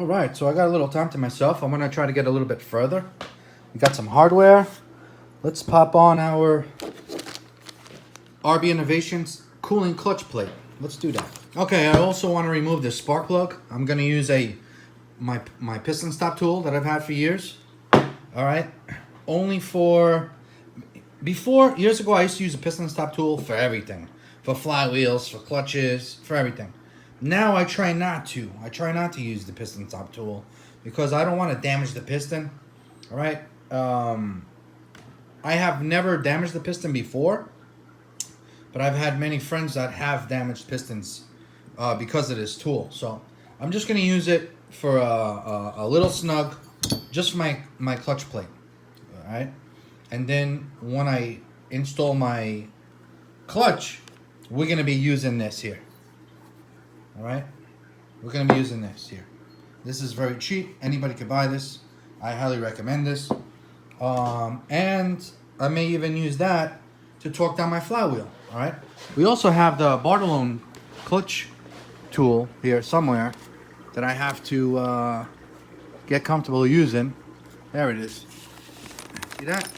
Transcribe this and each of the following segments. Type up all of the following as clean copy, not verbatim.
All right, so I got a little time to myself. I'm gonna try to get a little bit further. We got some hardware. Let's pop on our RB Innovations cooling clutch plate. Let's do that. Okay, I also want to remove this spark plug. I'm gonna use my piston stop tool that I've had for years. All right, only for years ago I used to use a piston stop tool for everything, for flywheels, for clutches, for everything. Now I try not to. I try not to use the piston stop tool because I don't want to damage the piston. All right. I have never damaged the piston before, but I've had many friends that have damaged pistons because of this tool. So I'm just gonna use it for a little snug, just my clutch plate. All right. And then when I install my clutch, we're gonna be using this here. All right, we're gonna be using this here. This is very cheap. Anybody could buy this. I highly recommend this. And I may even use that to torque down my flywheel. All right. We also have the Bartolone clutch tool here somewhere that I have to get comfortable using. There it is. See that?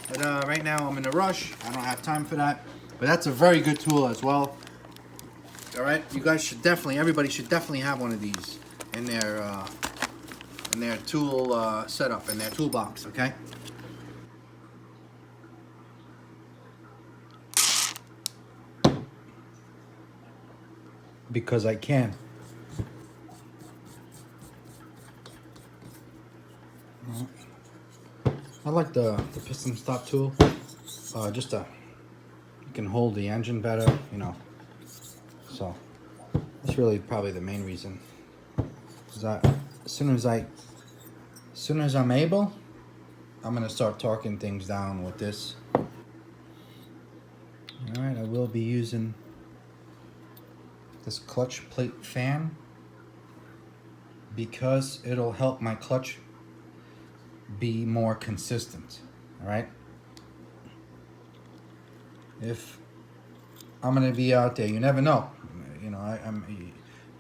But right now I'm in a rush. I don't have time for that. But that's a very good tool as well. All right, you guys should definitely, everybody should definitely have one of these in their tool setup, in their toolbox, okay? Because I can. I like the piston stop tool. You can hold the engine better, you know. So that's really probably the main reason. Is that as soon as I'm able, I'm gonna start torquing things down with this. All right, I will be using this clutch plate fan because it'll help my clutch be more consistent. All right. If I'm gonna be out there, you never know. You know,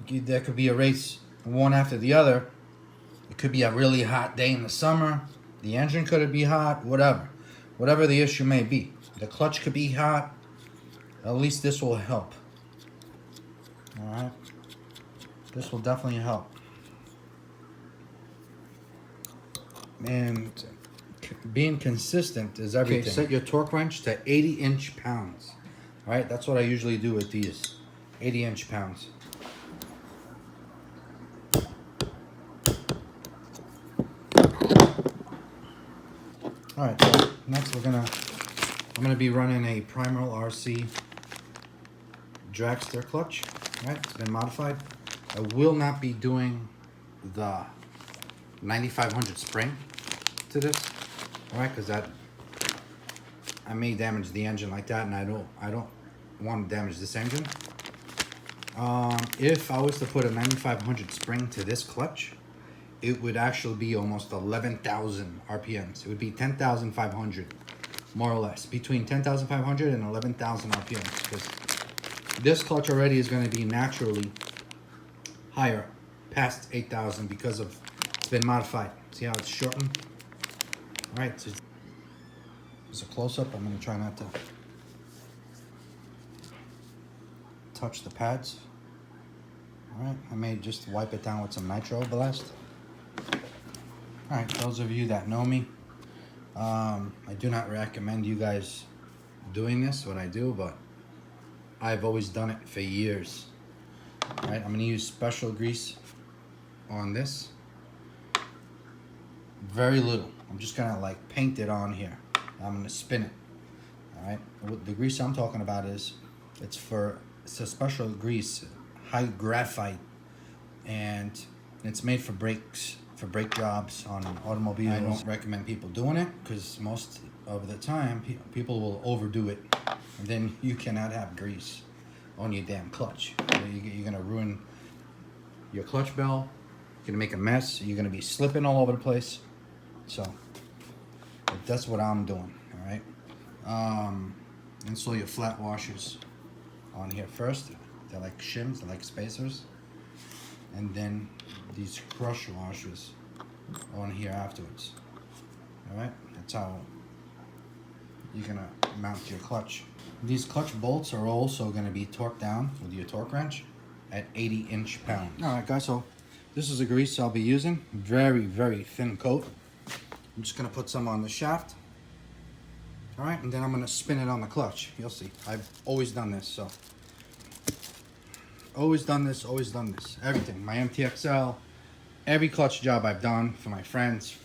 there could be a race one after the other. It could be a really hot day in the summer. The engine could be hot, whatever the issue may be. The clutch could be hot. At least this will help. All right, this will definitely help. And being consistent is everything. Okay, set your torque wrench to 80 inch-pounds. All right, that's what I usually do with these, 80 inch-pounds. All right, so next I'm gonna be running a Primal RC dragster clutch. All right, it's been modified. I will not be doing the 9500 spring to this. All right, because I may damage the engine like that, and I don't want to damage this engine. If I was to put a 9500 spring to this clutch, it would actually be almost 11,000 RPMs. It would be 10,500, more or less, between 10,500 and 11,000 RPMs, because this clutch already is going to be naturally higher, past 8,000, because of it's been modified. See how it's shortened? All right, so there's a close-up. I'm going to try not to touch the pads. All right, I may just wipe it down with some nitro blast. All right, those of you that know me, I do not recommend you guys doing this, what I do, but I've always done it for years. All right, I'm going to use special grease on this. Very little. I'm just going to like paint it on here. I'm going to spin it. All right, the grease I'm talking about it's a special grease, high graphite, and it's made for brakes, for brake jobs on automobiles. I don't recommend people doing it because most of the time people will overdo it, and then you cannot have grease on your damn clutch. You're gonna ruin your clutch bell. You're gonna make a mess. You're gonna be slipping all over the place. So that's what I'm doing. All right. Install your flat washers on here first. They're like shims, they're like spacers. And then these crush washers on here afterwards. Alright, that's how you're gonna mount your clutch. These clutch bolts are also gonna be torqued down with your torque wrench at 80 inch-pounds. Alright guys, so this is the grease I'll be using. Very, very thin coat. I'm just gonna put some on the shaft. Alright, and then I'm gonna spin it on the clutch. You'll see. I've always done this, so. Always done this, always done this. Everything. My MTXL, every clutch job I've done for my friends,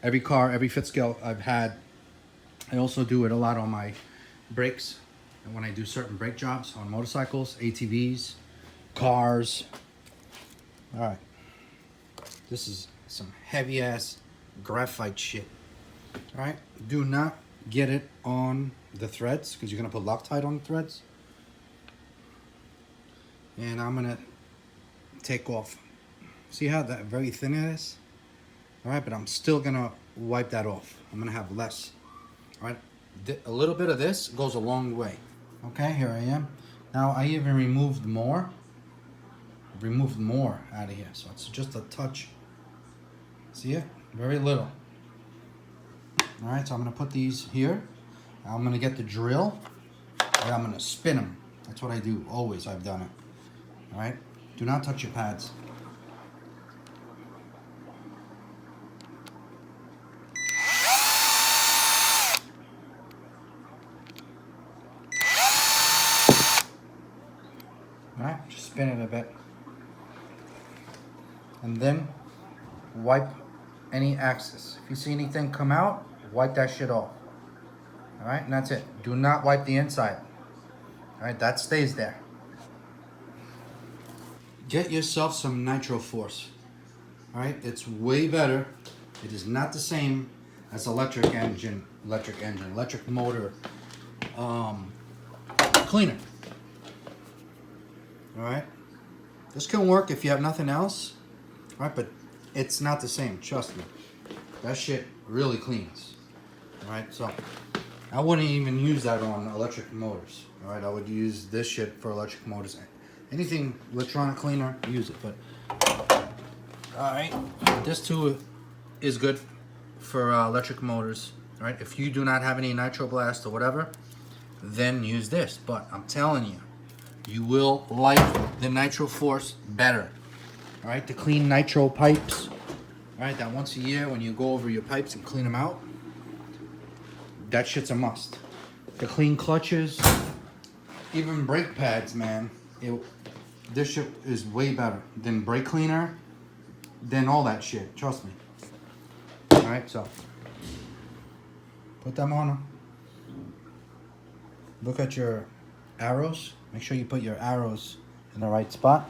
every car, every fit scale I've had. I also do it a lot on my brakes. And when I do certain brake jobs on motorcycles, ATVs, cars. Alright. This is some heavy ass graphite shit. Alright. Do not get it on the threads because you're going to put Loctite on the threads. And I'm going to take off. See how that very thin it is? Alright, but I'm still going to wipe that off. I'm going to have less. Alright, a little bit of this goes a long way. Okay, here I am. Now I even removed more. Removed more out of here. So it's just a touch. See it? Very little. Alright, so I'm going to put these here. I'm going to get the drill. And I'm going to spin them. That's what I do. Always I've done it. Alright? Do not touch your pads. Alright, just spin it a bit. And then wipe any axis. If you see anything come out, wipe that shit off. Alright, and that's it. Do not wipe the inside. Alright, that stays there. Get yourself some nitro force. Alright, it's way better. It is not the same as electric motor cleaner. Alright, this can work if you have nothing else. Alright, but it's not the same, trust me. That shit really cleans. Alright, so I wouldn't even use that on electric motors. Alright, I would use this shit for electric motors. Anything electronic cleaner, use it. But alright, this too is good for electric motors. Alright, if you do not have any nitro blast or whatever, then use this. But I'm telling you, you will like the nitro force better. Alright, to clean nitro pipes. Alright, that once a year when you go over your pipes and clean them out, that shit's a must. To clean clutches, even brake pads, man. This shit is way better than brake cleaner, than all that shit. Trust me. Alright, so put them on. Look at your arrows. Make sure you put your arrows in the right spot.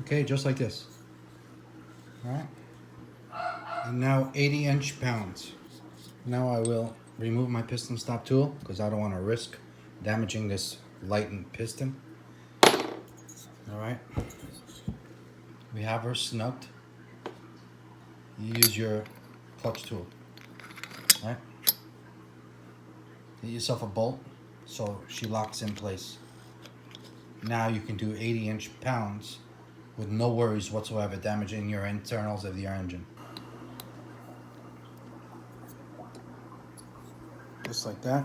Okay, just like this. Alright. And now 80 inch-pounds. Now I will remove my piston stop tool because I don't want to risk damaging this lightened piston. Alright. We have her snugged. You use your clutch tool. Alright. Get yourself a bolt so she locks in place. Now you can do 80 inch-pounds with no worries whatsoever damaging your internals of your engine. Just like that.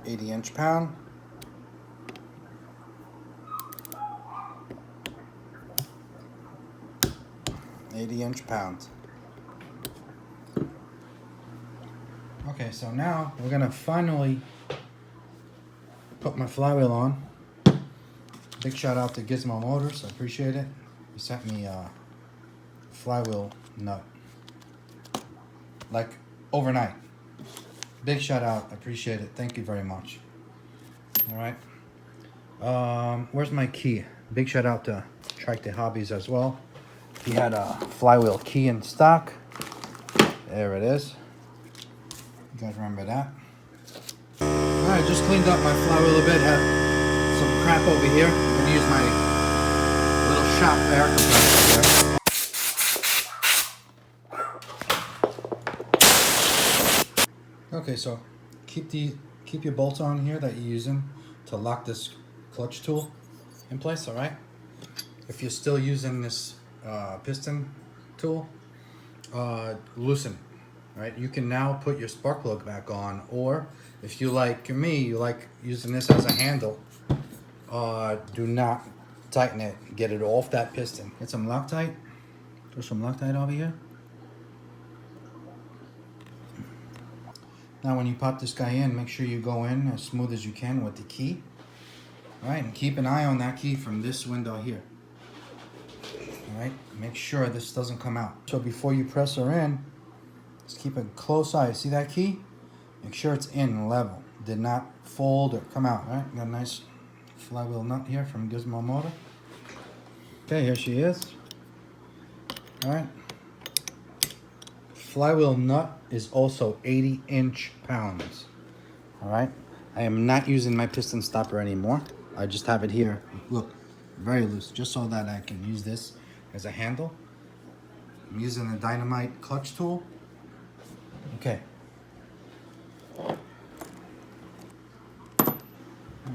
80 inch-pound. £80 Okay, so now we're gonna finally put my flywheel on. Big shout out to Gizmo Motors, I appreciate it. He sent me a flywheel nut, like overnight. Big shout out, I appreciate it. Thank you very much. All right. Where's my key? Big shout out to Track the Hobbies as well. He had a flywheel key in stock. There it is. You guys remember that? Alright, just cleaned up my flywheel a bit. Had some crap over here. I'm gonna use my little shop air compressor here. Okay, so keep your bolts on here that you're using to lock this clutch tool in place, all right? If you're still using this piston tool, loosen it, right? You can now put your spark plug back on, or if you like me, you like using this as a handle, do not tighten it. Get it off that piston. Get some Loctite. Throw some Loctite over here. Now when you pop this guy in, make sure you go in as smooth as you can with the key. All right, and keep an eye on that key from this window here. All right, make sure this doesn't come out. So before you press her in, just keep a close eye. See that key? Make sure it's in level. Did not fold or come out, all right? Got a nice flywheel nut here from Gizmo Motor. Okay, here she is. All right. Flywheel nut is also 80 inch-pounds. All right. I am not using my piston stopper anymore. I just have it here. Look, very loose, just so that I can use this as a handle. I'm using the dynamite clutch tool. Okay.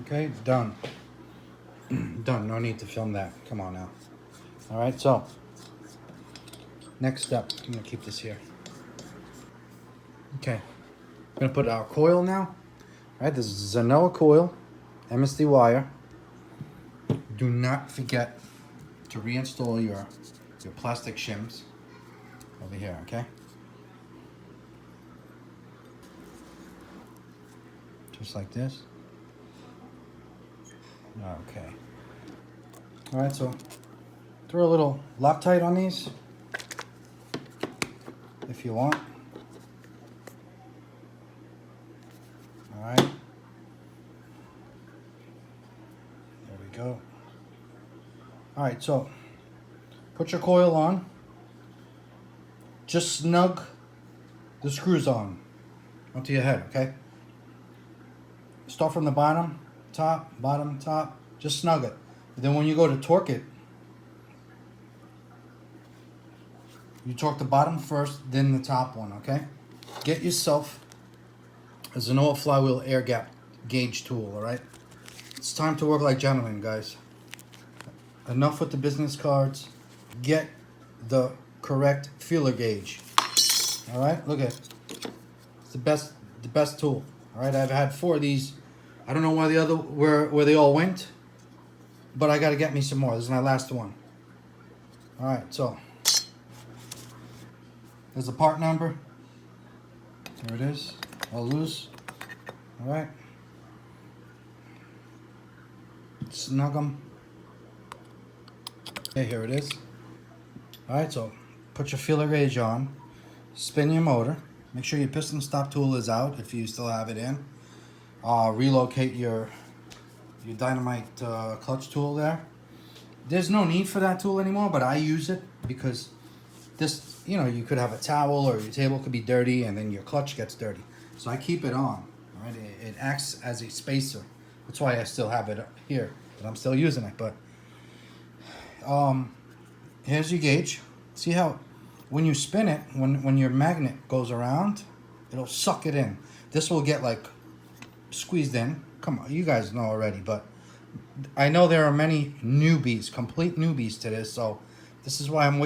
Okay, done. Done. No need to film that. Come on now. All right. So next step. I'm gonna keep this here. Okay, I'm gonna put our coil now. All right, this is Zenoa coil, MSD wire. Do not forget to reinstall your plastic shims over here, okay? Just like this. Okay. All right, so throw a little Loctite on these if you want. All right, there we go. All right, so put your coil on. Just snug the screws onto your head, okay? Start from the bottom, top, bottom, top. Just snug it. And then when you go to torque it, you torque the bottom first, then the top one, okay? Get yourself a Zenoa flywheel air gap gauge tool, all right? It's time to work like gentlemen, guys. Enough with the business cards. Get the correct feeler gauge. All right, look at it. It's the best tool. All right, I've had 4 of these. I don't know where they all went, but I got to get me some more. This is my last one. All right, so there's the part number. There it is. All loose. All right. Snug them. Okay, here it is. All right, so put your feeler gauge on. Spin your motor. Make sure your piston stop tool is out if you still have it in. Relocate your dynamite clutch tool there. There's no need for that tool anymore, but I use it because this, you know, you could have a towel or your table could be dirty and then your clutch gets dirty. So I keep it on, all right? It acts as a spacer. That's why I still have it here, but I'm still using it. But here's your gauge. See how when you spin it, when your magnet goes around, it'll suck it in. This will get like squeezed in. Come on, you guys know already, but I know there are many newbies, complete newbies to this, so this is why I'm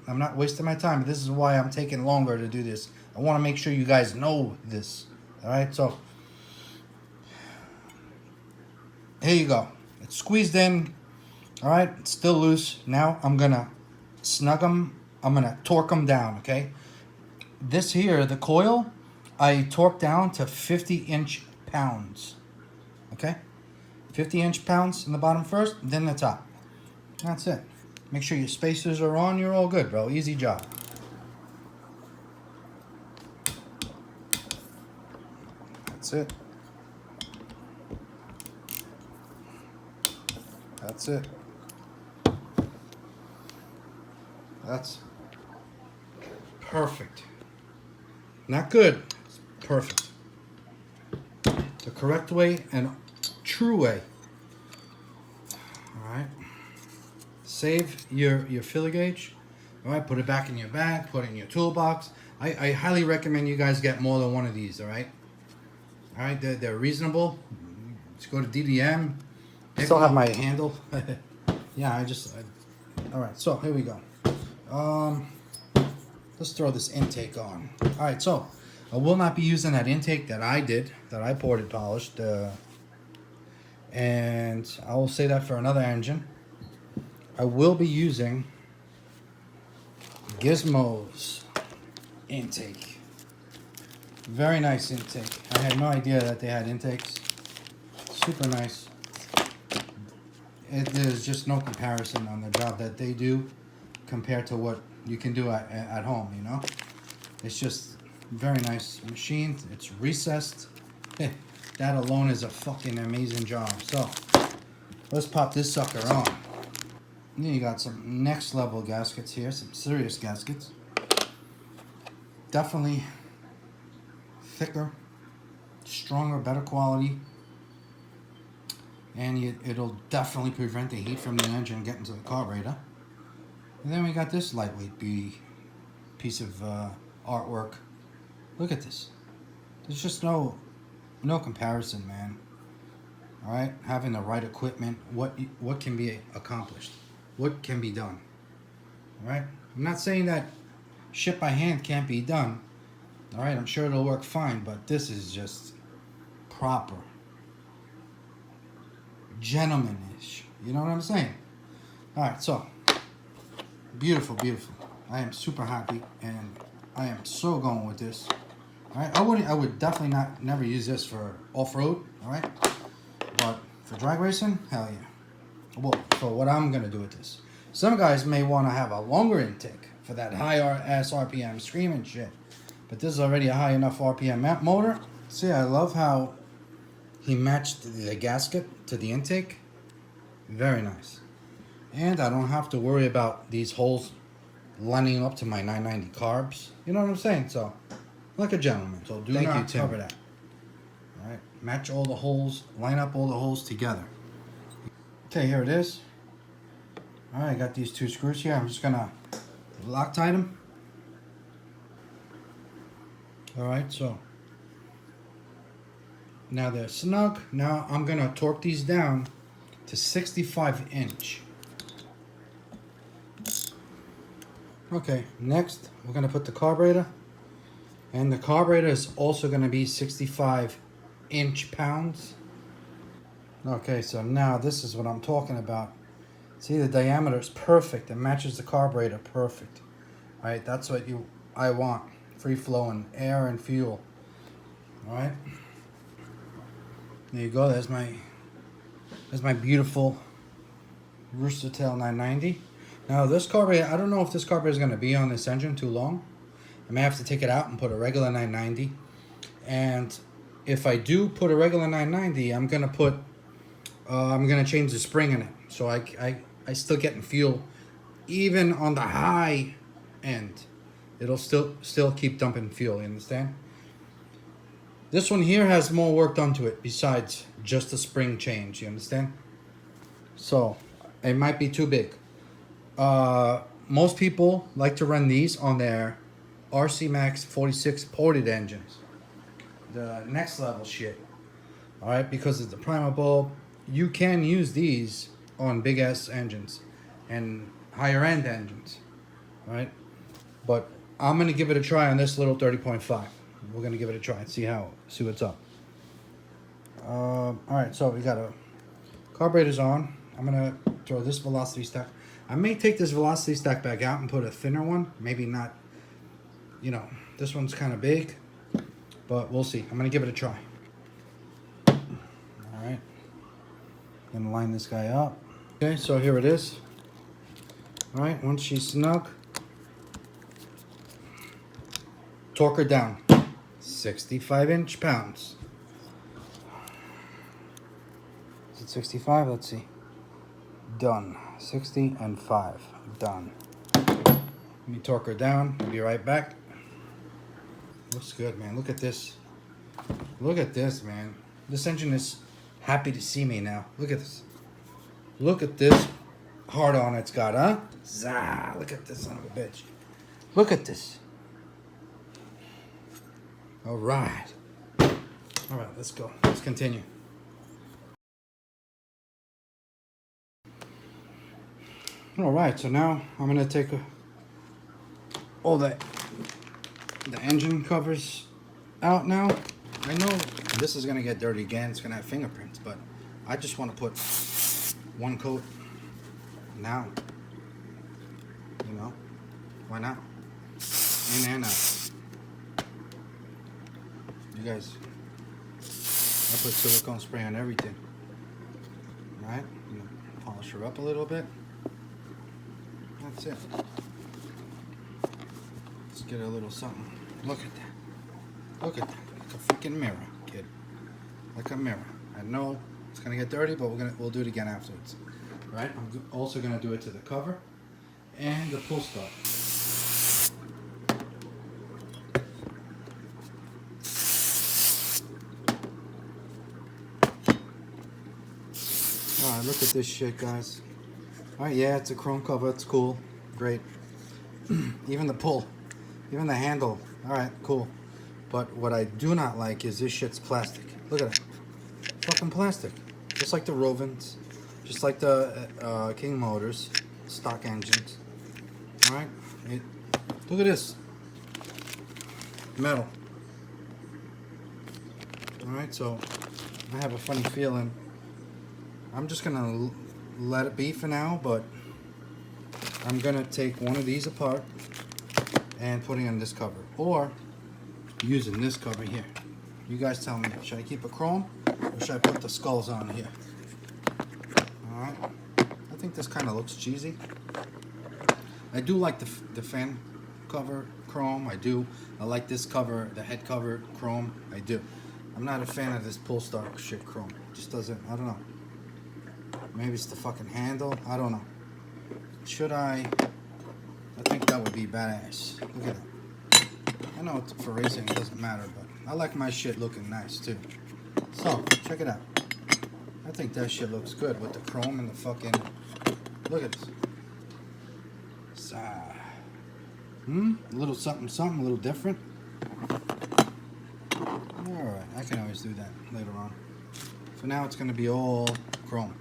not wasting my time. This is why I'm taking longer to do this. I want to make sure you guys know this. All right, so here you go. It's squeezed in. All right, it's still loose. Now I'm gonna snug them. I'm gonna torque them down, okay? This here, the coil, I torque down to 50 inch-pounds, okay? 50 inch-pounds in the bottom first, then the top. That's it. Make sure your spacers are on, you're all good, bro. Easy job. That's it. That's it. That's perfect. Not good, it's perfect. The correct way and true way. All right. Save your filler gauge. All right, put it back in your bag, put it in your toolbox. I highly recommend you guys get more than one of these, all right? All right, they're reasonable. Let's go to DDM, Still have my handle. Yeah, all right, so here we go. Let's throw this intake on. All right, so I will not be using that intake that I poured and polished. And I will say that for another engine. I will be using Gizmo's intake. Very nice intake. I had no idea that they had intakes. Super nice. There's just no comparison on the job that they do compared to what you can do at home, you know? It's just very nice machine. It's recessed. That alone is a fucking amazing job. So, let's pop this sucker on. And then you got some next level gaskets here, some serious gaskets. Definitely thicker, stronger, better quality. And it'll definitely prevent the heat from the engine getting to the carburetor. And then we got this lightweight piece of artwork. Look at this. There's just no comparison, man. All right, having the right equipment, what can be accomplished, what can be done. All right, I'm not saying that shit by hand can't be done. All right, I'm sure it'll work fine, but this is just proper, gentlemanish. You know what I'm saying? All right, so beautiful, beautiful. I am super happy, and I am so going with this. All right, I would definitely never use this for off-road. All right, but for drag racing, hell yeah. Well, for what I'm gonna do with this, some guys may want to have a longer intake for that high ass RPM screaming shit, but this is already a high enough RPM motor. See, I love how he matched the gasket to the intake. Very nice. And I don't have to worry about these holes lining up to my 990 carbs. You know what I'm saying? So, like a gentleman. So do not cover that. All right. Match all the holes. Line up all the holes together. Okay, here it is. All right, I got these two screws here. I'm just going to Loctite them. All right, so now they're snug. Now I'm going to torque these down to 65 inch. Okay, next we're going to put the carburetor. And the carburetor is also going to be 65 inch-pounds. Okay, so now this is what I'm talking about. See, the diameter is perfect. It matches the carburetor perfect. All right, that's what I want. Free flowing air and fuel. All right. There you go. There's my beautiful Roostertail 990. Now this carburetor, I don't know if this carburetor is going to be on this engine too long. I may have to take it out and put a regular 990. And if I do put a regular 990, I'm gonna change the spring in it, so I still getting fuel, even on the high end. It'll still keep dumping fuel. You understand? This one here has more work done to it besides just the spring change. You understand? So it might be too big. Most people like to run these on their RC Max 46 ported engines, the next level shit. All right, because it's the Primal bulb. You can use these on big ass engines and higher end engines. All right, but I'm gonna give it a try on this little 30.5. We're gonna give it a try and see what's up. All right, so we got a carburetor's on. I'm gonna throw this velocity stack. I may take this velocity stack back out and put a thinner one. Maybe not. You know, this one's kind of big, but we'll see. I'm gonna give it a try. All right, gonna line this guy up. Okay, so here it is. All right, once she's snug, torque her down. 65 inch-pounds. Is it 65? Let's see. Done. 60 and 5. Done. Let me torque her down. I'll be right back. Looks good, man. Look at this. Look at this, man. This engine is happy to see me now. Look at this. Look at this hard on it's got, huh? Zah! Look at this son of a bitch. Look at this. All right. All right, let's go. Let's continue. All right, so now I'm gonna take all the engine covers out now. I know this is gonna get dirty again. It's gonna have fingerprints, but I just want to put one coat now. You know, why not? In and out. You guys, I put silicone spray on everything. All right, polish her up a little bit. That's it. Let's get a little something. Look at that. Look at that. Like a freaking mirror, kid. Like a mirror. I know it's gonna get dirty, but we'll do it again afterwards. All right. I'm also gonna do it to the cover and the pull stop. All right. Look at this shit, guys. All right. Yeah, it's a chrome cover. It's cool. Great. Even the pull. Even the handle. All right. Cool. But what I do not like is this shit's plastic. Look at it. Fucking plastic. Just like the Rovens. Just like the King Motors. Stock engines. Alright? Look at this. Metal. Alright, so I have a funny feeling. I'm just going to let it be for now, but I'm going to take one of these apart and putting on this cover. Or using this cover here. You guys tell me, should I keep a chrome or should I put the skulls on here? Alright, I think this kind of looks cheesy. I do like the fan cover chrome, I do. I like this cover, the head cover chrome, I do. I'm not a fan of this pull start shit chrome. It just doesn't, I don't know. Maybe it's the fucking handle, I don't know. Should I think that would be badass. Look at that. I know for racing it doesn't matter, but I like my shit looking nice too. So, check it out. I think that shit looks good with the chrome and the fucking... Look at this. A little something, a little different. Alright, I can always do that later on. For now, it's going to be all chrome.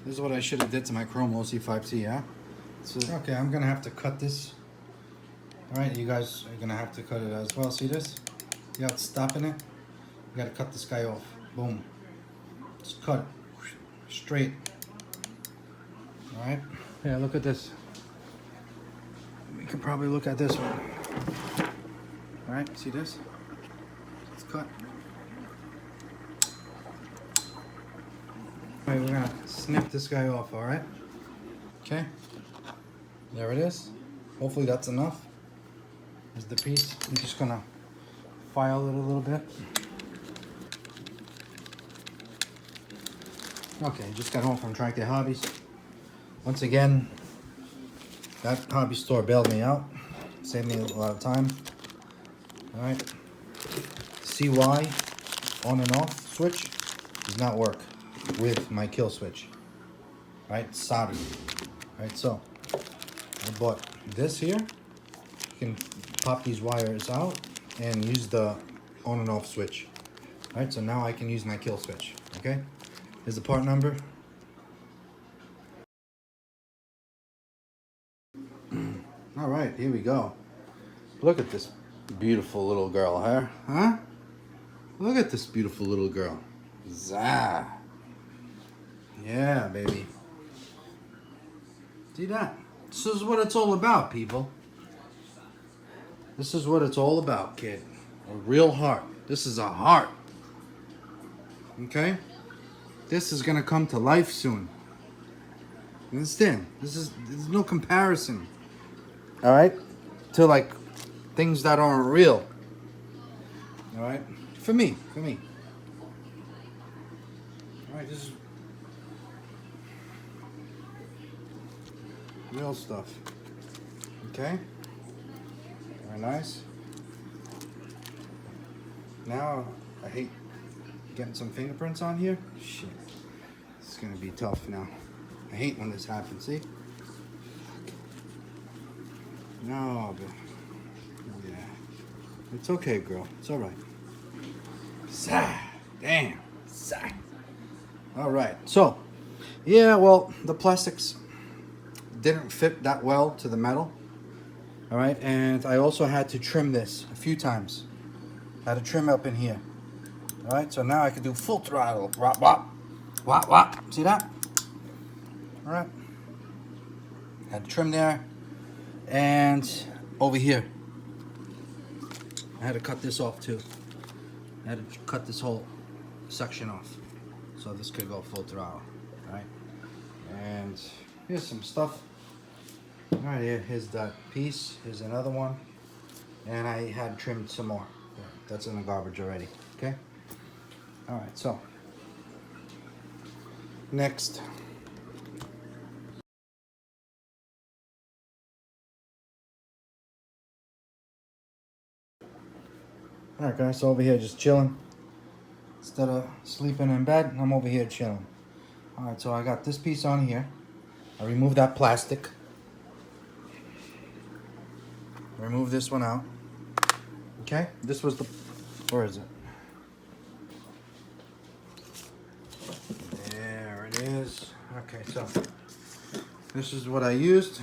This is what I should have did to my chrome OC5T, yeah? So, okay, I'm going to have to cut this. Alright, you guys are going to have to cut it as well. See this? You got stopping it? You got to cut this guy off. Boom. Just cut it. Straight. Alright? Yeah, look at this. We can probably look at this one. Alright, see this? It's cut. Alright, we're going to snip this guy off, alright? Okay. There it is. Hopefully that's enough. Is the piece. I'm just gonna file it a little bit. Okay, just got home from Track Day Hobbies. Once again, that hobby store bailed me out. Saved me a lot of time. Alright. CY on and off switch does not work with my kill switch. Right? Soldered. Alright, so I bought this here. You can pop these wires out and use the on and off switch. Alright, so now I can use my kill switch. Okay? Here's the part number. Alright, here we go. Look at this beautiful little girl, huh? Look at this beautiful little girl. Zah. Yeah, baby. See that? This is what it's all about, people. This is what it's all about, kid. A real heart. This is a heart. Okay? This is gonna come to life soon. You understand? There's no comparison. Alright? To like things that aren't real. Alright? For me. Alright, this is real stuff. Okay? Very nice. Now, I hate getting some fingerprints on here. Shit. It's gonna be tough now. I hate when this happens, see? No, but... yeah. It's okay, girl. It's alright. Sigh. Damn. Sigh. Alright, so... Yeah, well, the plastics didn't fit that well to the metal. All right, and I also had to trim this a few times. I had to trim up in here. All right, so now I can do full throttle. Wop, wop, wop, wop. See that? All right. Had to trim there. And over here, I had to cut this off too. I had to cut this whole section off so this could go full throttle. All right. And here's some stuff. All right, here's that piece. Here's another one. And I had trimmed some more. That's in the garbage already. Okay. All right, so next. All right, guys, so over here just chilling. Instead of sleeping in bed, I'm over here chilling. All right, so I got this piece on here. I removed that plastic. Remove this one out. Okay, this was the, where is it? There it is. Okay, so this is what I used.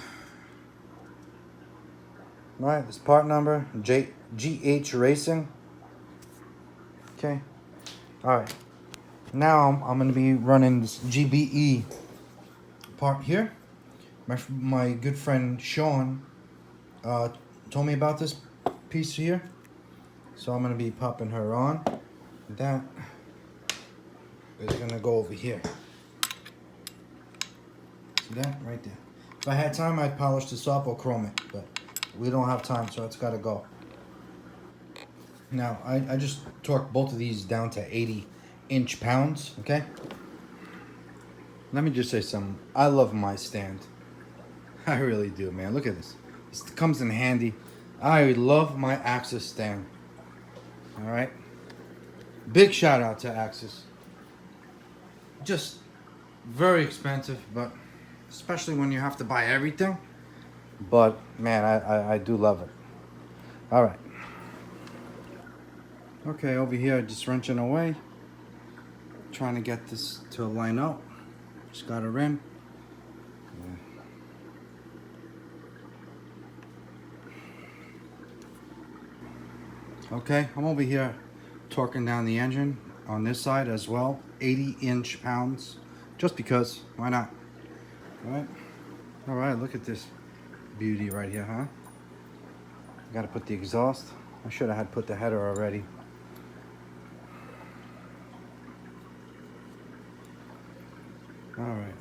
All right, this part number, GH Racing. Okay, all right. Now I'm gonna be running this GBE part here. My good friend Sean told me about this piece here. So I'm gonna be popping her on. That is gonna go over here. See that? Right there. If I had time, I'd polish this up or chrome it, but we don't have time, so it's gotta go. Now, I just torqued both of these down to 80 inch-pounds, okay? Let me just say something. I love my stand. I really do, man. Look at this. This comes in handy. I love my Axis stand. All right? Big shout out to Axis. Just very expensive, but especially when you have to buy everything. But, man, I do love it. All right. Okay, over here, just wrenching away. Trying to get this to line up. Just got her in. Okay, I'm over here torquing down the engine on this side as well. 80 inch-pounds. Just because, why not? All right, look at this beauty right here, huh? Gotta put the exhaust. I should have had put the header already. All right.